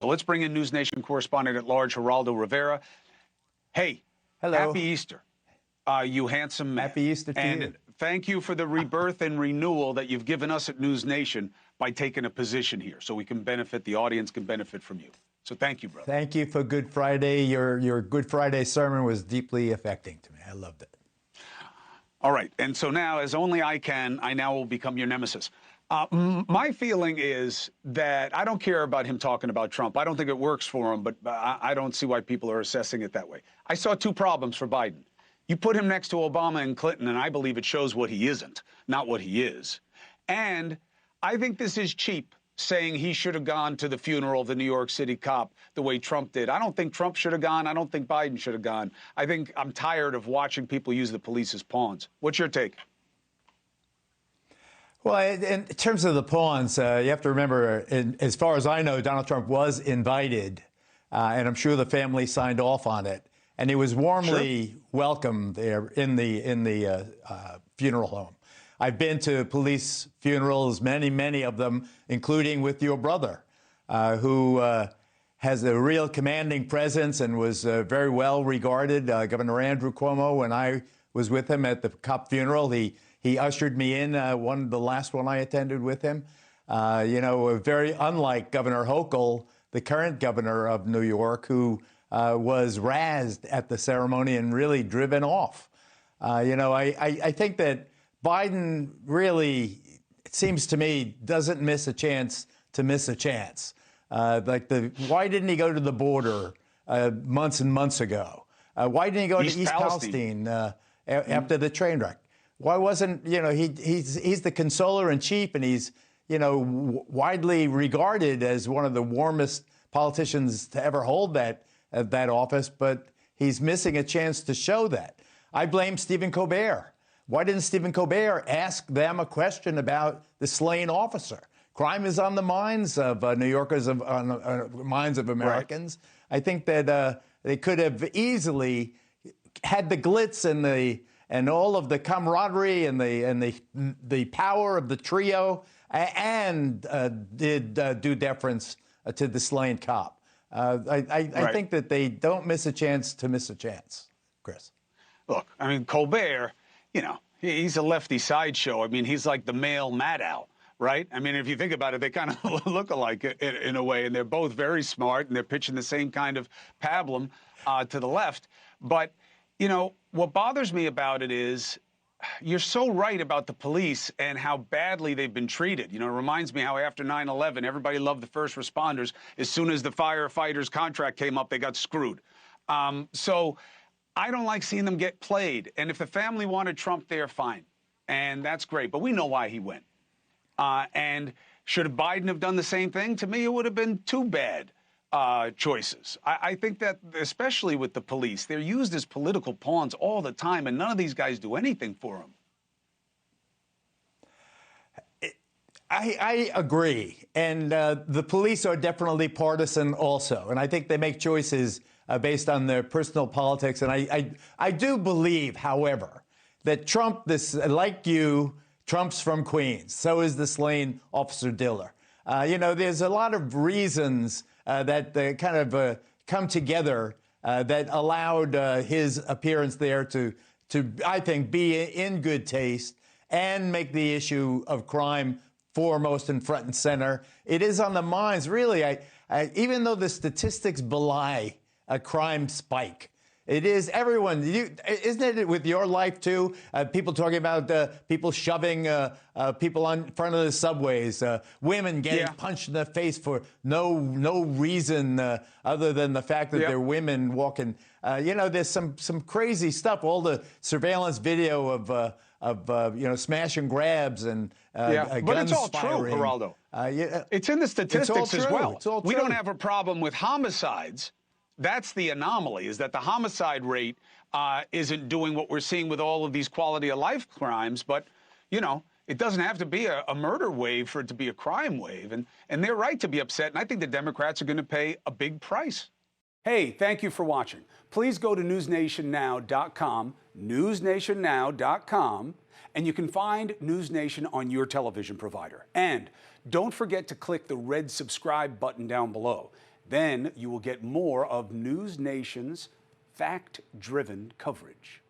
So let's bring in NewsNation correspondent at large, Geraldo Rivera. Hey, hello. Happy Easter, you handsome man. Happy Easter to you. And thank you for the rebirth and renewal that you've given us at NewsNation by taking a position here so we can benefit, the audience can benefit from you. So thank you, brother. Thank you for Good Friday. Your Good Friday sermon was deeply affecting to me. I loved it. All right. And so now, as only I can, I now will become your nemesis. My feeling is that I don't care about him talking about Trump. I don't think it works for him, but I don't see why people are assessing it that way. I saw two problems for Biden. You put him next to Obama and Clinton, and I believe it shows what he isn't, not what he is. And I think this is cheap, saying he should have gone to the funeral of the New York City cop the way Trump did. I don't think Trump should have gone. I don't think Biden should have gone. I think I'm tired of watching people use the police as pawns. What's your take? Well, in terms of the pawns, you have to remember, as far as I know, Donald Trump was invited, and I'm sure the family signed off on it, and he was warmly welcomed there in the funeral home. I've been to police funerals, many of them, including with your brother, who has a real commanding presence and was very well regarded. Governor Andrew Cuomo, when I was with him at the cop funeral, he ushered me in, the last one I attended with him. Very unlike Governor Hochul, the current governor of New York, who was razzed at the ceremony and really driven off. I think that Biden really, it seems to me, doesn't miss a chance to miss a chance. Why didn't he go to the border months and months ago? Why didn't he go to East Palestine after the train wreck? Why wasn't, he's the consoler-in-chief, and he's, widely regarded as one of the warmest politicians to ever hold that office, but he's missing a chance to show that. I blame Stephen Colbert. Why didn't Stephen Colbert ask them a question about the slain officer? Crime is on the minds of New Yorkers, on the minds of Americans. Right. I think that they could have easily had the glitz and all of the camaraderie and the power of the trio, and did due deference to the slain cop. I think that they don't miss a chance to miss a chance, Chris. Look, I mean, Colbert, he's a lefty sideshow. I mean, he's like the male Maddow, right? I mean, if you think about it, they kind of look alike in a way, and they're both very smart, and they're pitching the same kind of pablum to the left. But, what bothers me about it is you're so right about the police and how badly they've been treated. It reminds me how after 9/11, everybody loved the first responders. As soon as the firefighters' contract came up, they got screwed. So I don't like seeing them get played. And if the family wanted Trump there, fine. And that's great. But we know why he went. And should Biden have done the same thing? To me, it would have been two bad choices. I think that, especially with the police, they're used as political pawns all the time, and none of these guys do anything for them. I agree. And the police are definitely partisan also. And I think they make choices based on their personal politics. And I do believe, however, that Trump, like you, Trump's from Queens. So is the slain Officer Diller. There's a lot of reasons that kind of come together that allowed his appearance there to, I think, be in good taste and make the issue of crime foremost and front and center. It is on the minds, really. Even though the statistics belie a crime spike, it is everyone. Isn't it with your life, too? People talking about people shoving people in front of the subways, women getting punched in the face for no reason other than the fact that they're women walking. There's some crazy stuff. All the surveillance video of smash and grabs and but it's all firing. True, Geraldo. It's in the statistics as well. We don't have a problem with homicides. That's the anomaly, is that the homicide rate isn't doing what we're seeing with all of these quality of life crimes. But, it doesn't have to be a murder wave for it to be a crime wave. And they're right to be upset. And I think the Democrats are going to pay a big price. Hey, thank you for watching. Please go to newsnationnow.com, newsnationnow.com, and you can find NewsNation on your television provider. And don't forget to click the red subscribe button down below. Then you will get more of NewsNation's fact-driven coverage.